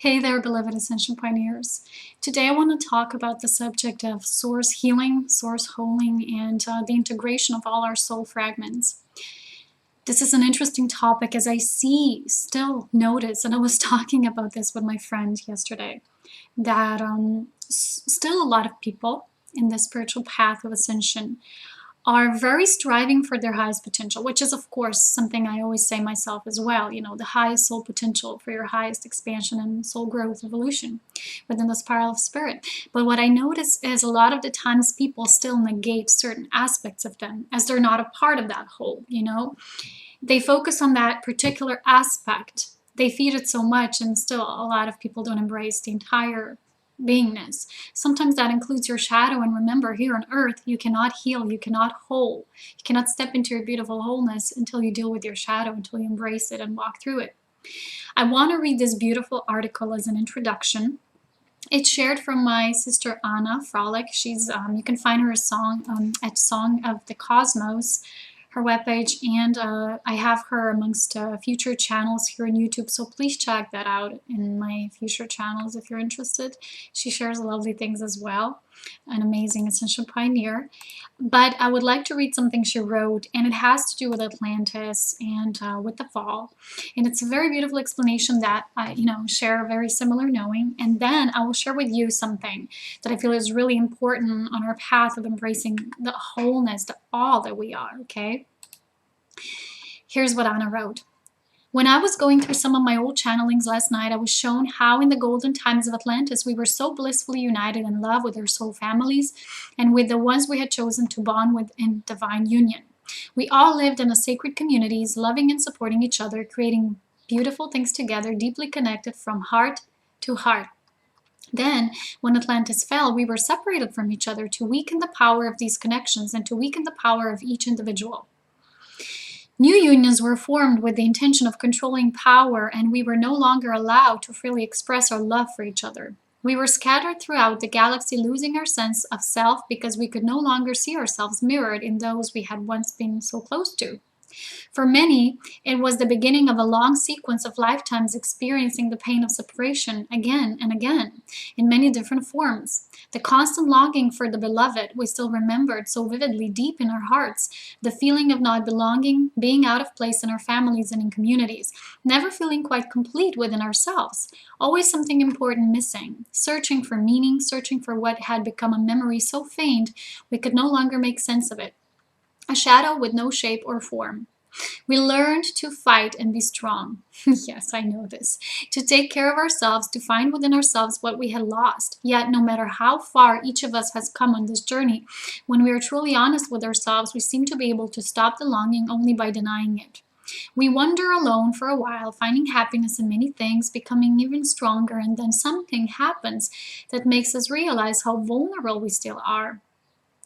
Hey there, beloved Ascension Pioneers. Today I want to talk about the subject of source healing, source holding, and the integration of all our soul fragments. This is an interesting topic as I notice, and I was talking about this with my friend yesterday, that still a lot of people in the spiritual path of ascension are very striving for their highest potential, which is, of course, something I always say myself as well. You know, the highest soul potential for your highest expansion and soul growth evolution within the spiral of spirit. But what I notice is a lot of the times people still negate certain aspects of them as they're not a part of that whole, They focus on that particular aspect. They feed it so much, and still a lot of people don't embrace the entire beingness. Sometimes that includes your shadow, and remember, here on earth you cannot heal, you cannot whole, you cannot step into your beautiful wholeness until you deal with your shadow, until you embrace it and walk through it. I want to read this beautiful article as an introduction. It's shared from my sister Anna Frolic. She's you can find her at Song of the Cosmos, her webpage, and I have her amongst future channels here on YouTube, so please check that out in my future channels if you're interested. She shares lovely things as well, an amazing Ascension Pioneer. But I would like to read something she wrote, and it has to do with Atlantis and with the fall. And it's a very beautiful explanation that I, share a very similar knowing. And then I will share with you something that I feel is really important on our path of embracing the wholeness, the all that we are, okay? Here's what Anna wrote. When I was going through some of my old channelings last night, I was shown how in the golden times of Atlantis we were so blissfully united in love with our soul families and with the ones we had chosen to bond with in divine union. We all lived in a sacred communities, loving and supporting each other, creating beautiful things together, deeply connected from heart to heart. Then, when Atlantis fell, we were separated from each other to weaken the power of these connections and to weaken the power of each individual. New unions were formed with the intention of controlling power, and we were no longer allowed to freely express our love for each other. We were scattered throughout the galaxy, losing our sense of self because we could no longer see ourselves mirrored in those we had once been so close to. For many, it was the beginning of a long sequence of lifetimes experiencing the pain of separation again and again, in many different forms. The constant longing for the beloved we still remembered so vividly deep in our hearts, the feeling of not belonging, being out of place in our families and in communities, never feeling quite complete within ourselves, always something important missing, searching for meaning, searching for what had become a memory so faint we could no longer make sense of it. A shadow with no shape or form. We learned to fight and be strong. Yes, I know this. To take care of ourselves, to find within ourselves what we had lost. Yet, no matter how far each of us has come on this journey, when we are truly honest with ourselves, we seem to be able to stop the longing only by denying it. We wander alone for a while, finding happiness in many things, becoming even stronger, and then something happens that makes us realize how vulnerable we still are.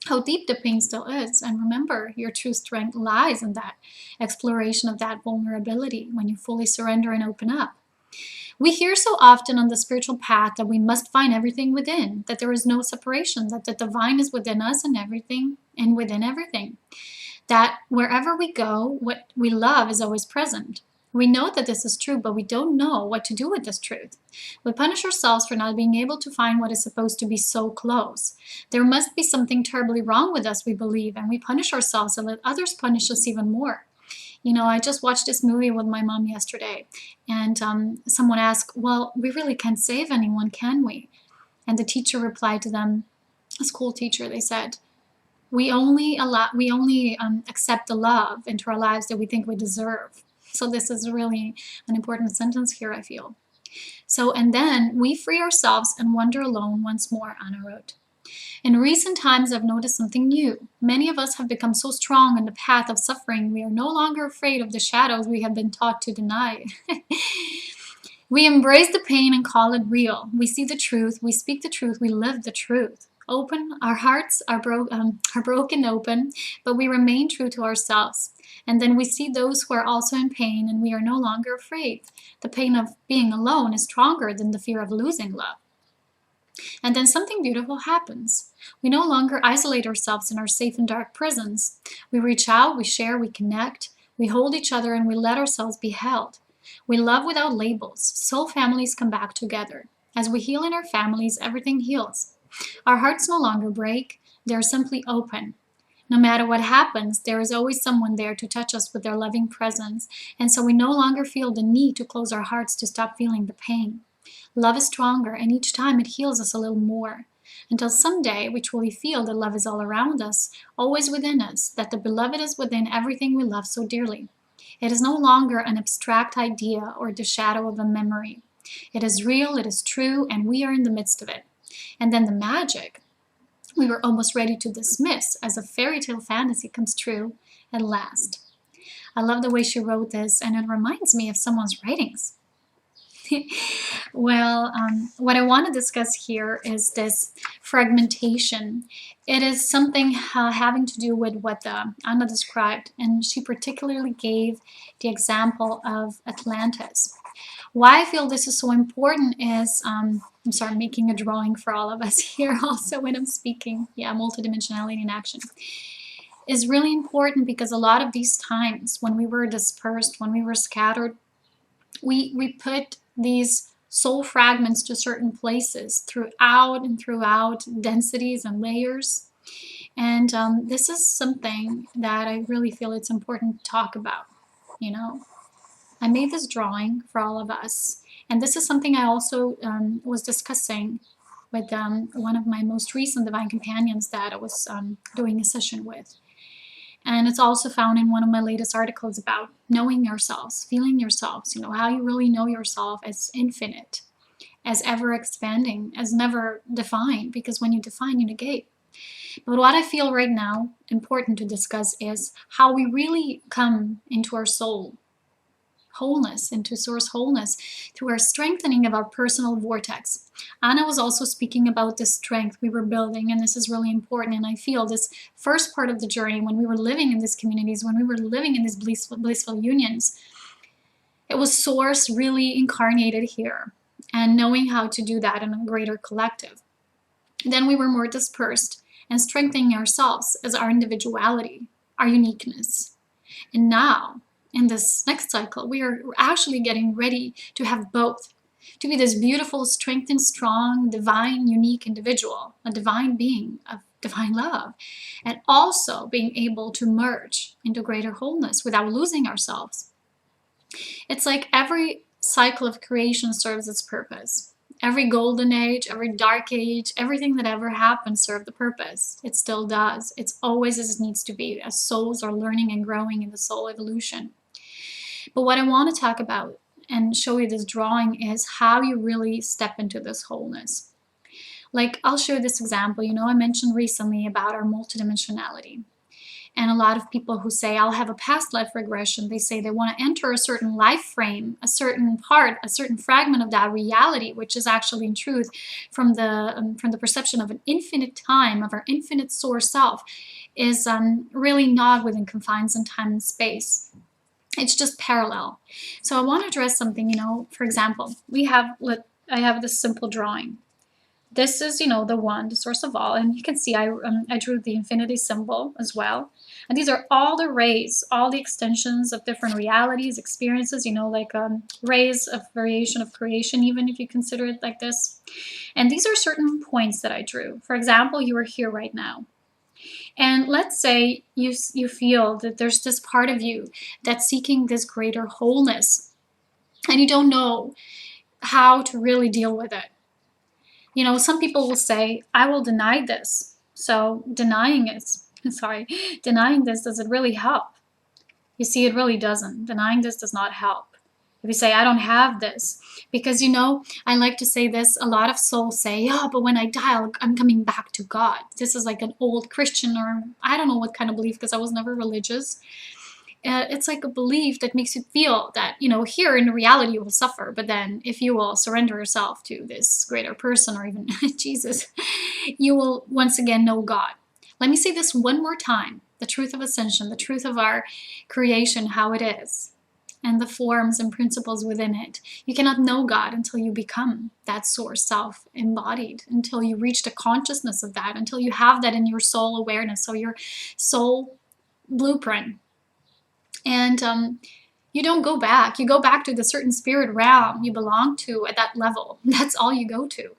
How deep the pain still is. And remember, your true strength lies in that exploration of that vulnerability when you fully surrender and open up. We hear so often on the spiritual path that we must find everything within, that there is no separation, that the divine is within us and everything and within everything. That wherever we go, what we love is always present. We know that this is true, but we don't know what to do with this truth. We punish ourselves for not being able to find what is supposed to be so close. There must be something terribly wrong with us, we believe, and we punish ourselves and let others punish us even more. I just watched this movie with my mom yesterday, and someone asked, well, we really can't save anyone, can we? And the teacher replied to them, a school teacher, they said, we only accept the love into our lives that we think we deserve. So this is really an important sentence here, I feel. So, and then we free ourselves and wander alone once more, Anna wrote. In recent times, I've noticed something new. Many of us have become so strong in the path of suffering, we are no longer afraid of the shadows we have been taught to deny. We embrace the pain and call it real. We see the truth, we speak the truth, we live the truth. Our hearts are broken open, but we remain true to ourselves. And then we see those who are also in pain, and we are no longer afraid. The pain of being alone is stronger than the fear of losing love. And then something beautiful happens. We no longer isolate ourselves in our safe and dark prisons. We reach out, we share, we connect, we hold each other, and we let ourselves be held. We love without labels. Soul families come back together. As we heal in our families, everything heals. Our hearts no longer break, they're simply open. No matter what happens, there is always someone there to touch us with their loving presence, and so we no longer feel the need to close our hearts to stop feeling the pain. Love is stronger, and each time it heals us a little more. Until someday we truly feel that love is all around us, always within us, that the beloved is within everything we love so dearly. It is no longer an abstract idea or the shadow of a memory. It is real, it is true, and we are in the midst of it. And then the magic we were almost ready to dismiss as a fairy tale fantasy comes true at last. I love the way she wrote this, and it reminds me of someone's writings. Well, what I want to discuss here is this fragmentation. It is something having to do with what Anna described, and she particularly gave the example of Atlantis. Why I feel this is so important is, I'm sorry, making a drawing for all of us here also when I'm speaking. Yeah, multidimensionality in action is really important because a lot of these times when we were dispersed, when we were scattered, we put these soul fragments to certain places throughout densities and layers. And this is something that I really feel it's important to talk about. You know, I made this drawing for all of us, and this is something I also was discussing with one of my most recent divine companions that I was doing a session with. And it's also found in one of my latest articles about knowing yourselves, feeling yourselves, how you really know yourself as infinite, as ever expanding, as never defined, because when you define, you negate. But what I feel right now important to discuss is how we really come into our soul wholeness, into source wholeness, through our strengthening of our personal vortex. Anna was also speaking about the strength we were building, and this is really important. And I feel this first part of the journey, when we were living in these communities, when we were living in these blissful unions, it was source really incarnated here, and knowing how to do that in a greater collective. Then we were more dispersed and strengthening ourselves as our individuality, our uniqueness. And now, in this next cycle, we are actually getting ready to have both, to be this beautiful, strengthened, strong, divine, unique individual, a divine being of divine love, and also being able to merge into greater wholeness without losing ourselves. It's like every cycle of creation serves its purpose. Every golden age, every dark age, everything that ever happened served the purpose. It still does. It's always as it needs to be, as souls are learning and growing in the soul evolution. But what I want to talk about and show you this drawing is how you really step into this wholeness. Like, I'll show you this example. I mentioned recently about our multidimensionality. And a lot of people who say, I'll have a past life regression, they say they want to enter a certain life frame, a certain part, a certain fragment of that reality, which is actually in truth from the perception of an infinite time, of our infinite source self, is really not within confines in time and space. It's just parallel. So I want to address something, for example, I have this simple drawing. This is, the one, the source of all. And you can see I drew the infinity symbol as well. And these are all the rays, all the extensions of different realities, experiences, like rays of variation of creation, even if you consider it like this. And these are certain points that I drew. For example, you are here right now. And let's say you feel that there's this part of you that's seeking this greater wholeness, and you don't know how to really deal with it. Some people will say, I will deny this. So denying this, does it really help? You see, it really doesn't. Denying this does not help. If you say, I don't have this, because I like to say this, a lot of souls say, but when I die, I'm coming back to God. This is like an old Christian, or I don't know what kind of belief, because I was never religious. It's like a belief that makes you feel that, here in reality you will suffer, but then if you will surrender yourself to this greater person or even Jesus, you will once again know God. Let me say this one more time. The truth of Ascension, the truth of our creation, how it is, and the forms and principles within it. You cannot know God until you become that source self embodied, until you reach the consciousness of that, until you have that in your soul awareness, so your soul blueprint. And You don't go back. You go back to the certain spirit realm you belong to at that level. That's all you go to.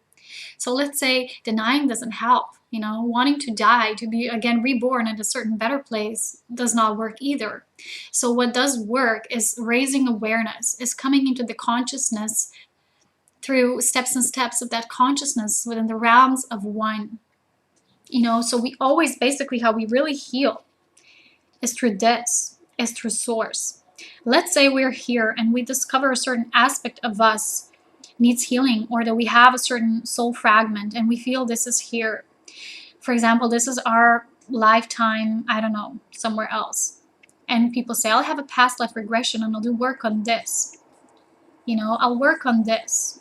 So let's say denying doesn't help. Wanting to die, to be again reborn in a certain better place does not work either. So what does work is raising awareness, is coming into the consciousness through steps and steps of that consciousness within the realms of one. So we always, basically how we really heal is through this, is through source. Let's say we're here and we discover a certain aspect of us needs healing, or that we have a certain soul fragment and we feel this is here. For example, this is our lifetime, I don't know, somewhere else. And people say, I'll have a past life regression and I'll do work on this. I'll work on this.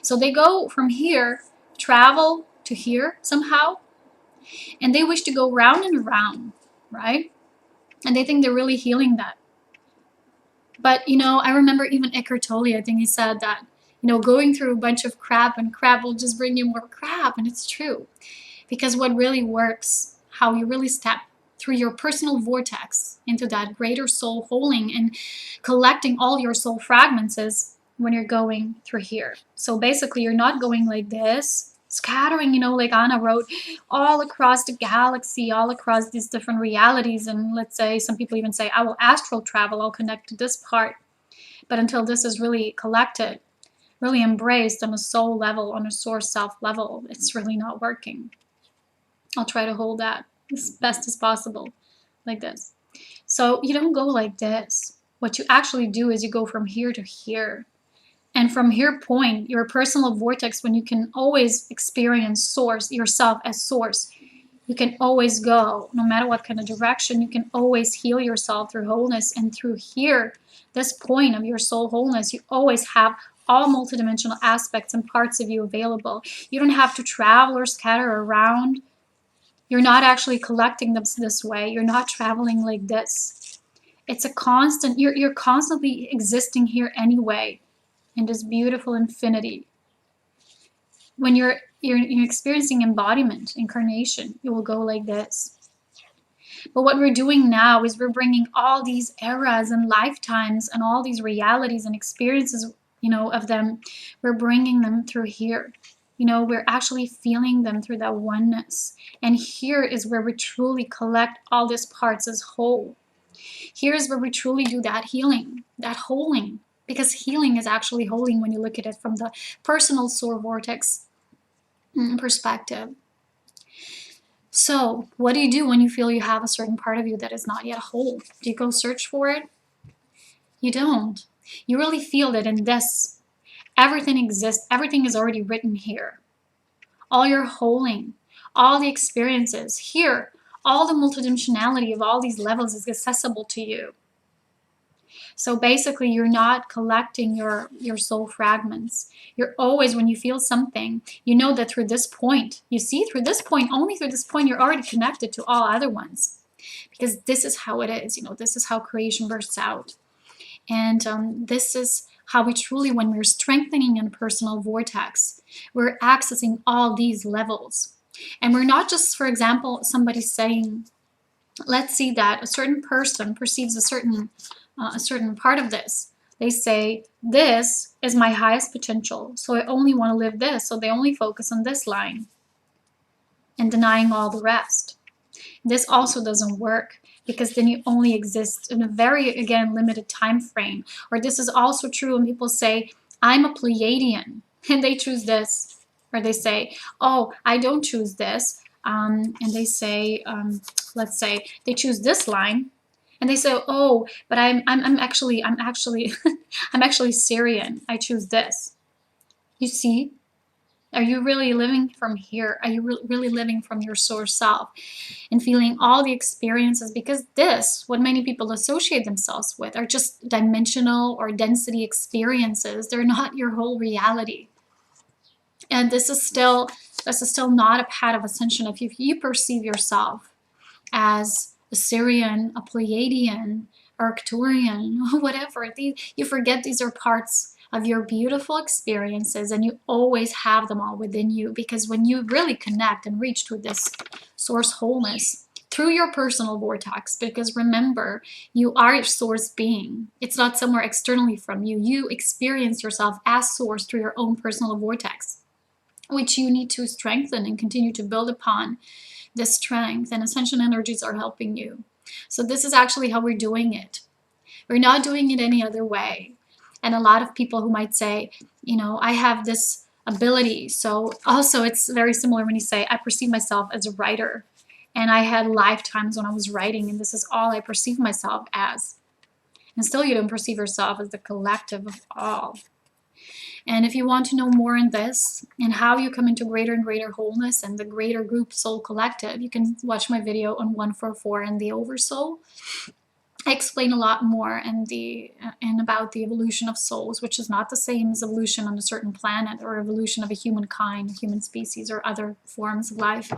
So they go from here, travel to here somehow, and they wish to go round and around, right? And they think they're really healing that. But, I remember even Eckhart Tolle, I think he said that, going through a bunch of crap, and crap will just bring you more crap. And it's true. Because what really works, how you really step through your personal vortex into that greater soul holding and collecting all your soul fragments, is when you're going through here. So basically, you're not going like this, scattering, like Anna wrote, all across the galaxy, all across these different realities. And let's say, some people even say, I will astral travel, I'll connect to this part. But until this is really collected, really embraced on a soul level, on a source self level, it's really not working. I'll try to hold that as best as possible, like this. So you don't go like this. What you actually do is you go from here to here. And from here point, your personal vortex, when you can always experience source, yourself as source, you can always go, no matter what kind of direction, you can always heal yourself through wholeness. And through here, this point of your soul wholeness, you always have all multidimensional aspects and parts of you available. You don't have to travel or scatter around. You're not actually collecting them this way. You're not traveling like this. It's a constant, you're constantly existing here anyway, in this beautiful infinity. When you're experiencing embodiment, incarnation, it will go like this. But what we're doing now is we're bringing all these eras and lifetimes and all these realities and experiences, of them, we're bringing them through here. We're actually feeling them through that oneness. And here is where we truly collect all these parts as whole. Here is where we truly do that healing, that holding. Because healing is actually holding when you look at it from the personal soul vortex perspective. So what do you do when you feel you have a certain part of you that is not yet whole? Do you go search for it? You don't. You really feel that in this, everything exists. Everything is already written here. All your holding, all the experiences here, all the multidimensionality of all these levels is accessible to you. So basically, you're not collecting your soul fragments. You're always, when you feel something, you know that through this point, you see through this point, only through this point, you're already connected to all other ones. Because this is how it is, this is how creation bursts out. And this is how we truly, when we're strengthening in a personal vortex, we're accessing all these levels. And we're not just, for example, somebody saying, let's see that a certain person perceives a certain part of this. They say, this is my highest potential, so I only want to live this. So they only focus on this line and denying all the rest. This also doesn't work, because then you only exist in a very, again, limited time frame. Or this is also true when people say, I'm a Pleiadian, and they choose this. Or they say, oh, I don't choose this. And they say, let's say they choose this line. And they say, oh, but I'm actually I'm actually Syrian. I choose this. You see? Are you really living from here? Are you really living from your source self and feeling all the experiences? Because this, what many people associate themselves with, are just dimensional or density experiences. They're not your whole reality. And this is still not a path of ascension. If you perceive yourself as a Syrian, a Pleiadian, Arcturian, whatever, you forget these are parts of your beautiful experiences, and you always have them all within you. Because when you really connect and reach to this source wholeness, through your personal vortex, because remember, you are your source being. It's not somewhere externally from you. You experience yourself as source through your own personal vortex, which you need to strengthen and continue to build upon this strength, and Ascension energies are helping you. So this is actually how we're doing it. We're not doing it any other way. And a lot of people who might say, you know, I have this ability. So also it's very similar when you say, I perceive myself as a writer. And I had lifetimes when I was writing, and this is all I perceive myself as. And still you don't perceive yourself as the collective of all. And if you want to know more in this and how you come into greater and greater wholeness and the greater group soul collective, you can watch my video on 144 and the Oversoul. I explain a lot more and about the evolution of souls, which is not the same as evolution on a certain planet or evolution of a humankind, human species, or other forms of life.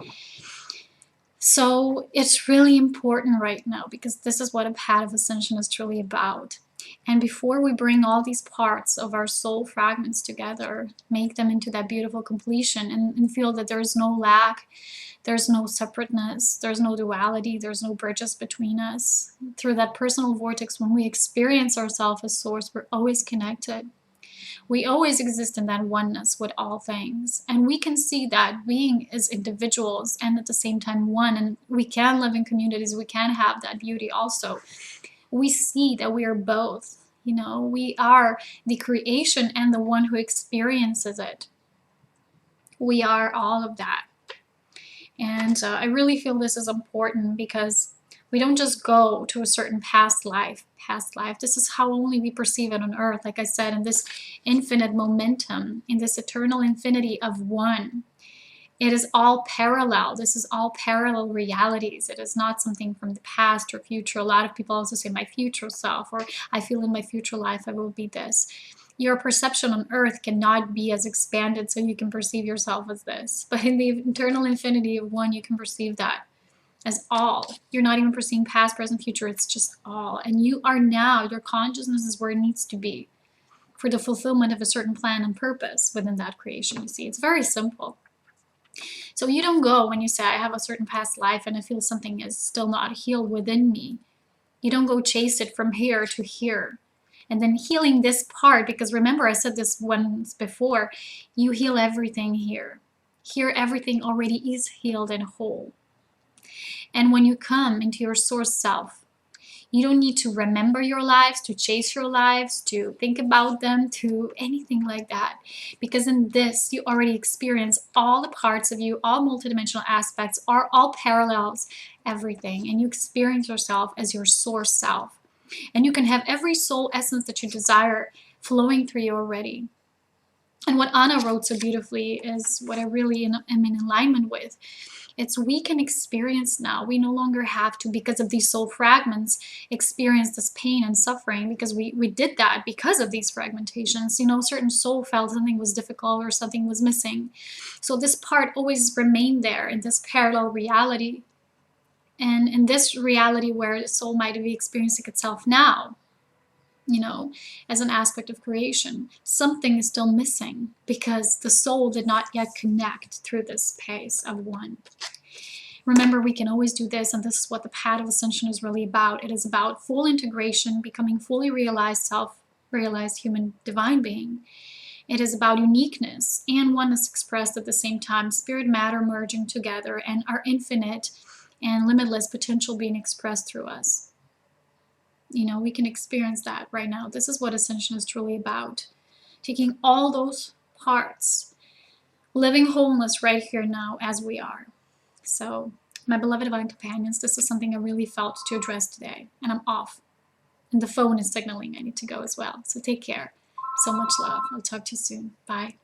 So it's really important right now, because this is what a path of ascension is truly about. And before we bring all these parts of our soul fragments together, make them into that beautiful completion, and feel that there's no lack, there's no separateness, there's no duality, there's no bridges between us. Through that personal vortex, when we experience ourselves as source, we're always connected. We always exist in that oneness with all things. And we can see that being as individuals and at the same time one. And we can live in communities, we can have that beauty also. We see that we are both. You know, we are the creation and the one who experiences it. We are all of that. And I really feel this is important, because we don't just go to a certain past life. This is how only we perceive it on earth. Like I said, in this infinite momentum, in this eternal infinity of one, it is all parallel. This is all parallel realities. It is not something from the past or future. A lot of people also say my future self, or I feel in my future life I will be this. Your perception on earth cannot be as expanded so you can perceive yourself as this. But in the eternal infinity of one, you can perceive that as all. You're not even perceiving past, present, future. It's just all. And you are now, your consciousness is where it needs to be for the fulfillment of a certain plan and purpose within that creation. You see, it's very simple. So you don't go when you say, I have a certain past life and I feel something is still not healed within me. You don't go chase it from here to here. And then healing this part, because remember I said this once before, you heal everything here. Here everything already is healed and whole. And when you come into your source self, you don't need to remember your lives, to chase your lives, to think about them, to anything like that. Because in this, you already experience all the parts of you, all multidimensional aspects, are all parallels, everything. And you experience yourself as your source self. And you can have every soul essence that you desire flowing through you already. And what Anna wrote so beautifully is what I really am in alignment with. It's we can experience now. We no longer have to, because of these soul fragments, experience this pain and suffering, because we did that because of these fragmentations. You know, certain soul felt something was difficult or something was missing. So this part always remained there in this parallel reality. And in this reality where the soul might be experiencing itself now, you know, as an aspect of creation, something is still missing because the soul did not yet connect through this space of one. Remember, we can always do this, and this is what the path of ascension is really about. It is about full integration, becoming fully realized, self-realized human divine being. It is about uniqueness and oneness expressed at the same time, spirit matter merging together, and our infinite and limitless potential being expressed through us. You know, we can experience that right now. This is what Ascension is truly about. Taking all those parts, living wholeness right here now as we are. So, my beloved divine companions, this is something I really felt to address today. And I'm off. And the phone is signaling I need to go as well. So take care. So much love. I'll talk to you soon. Bye.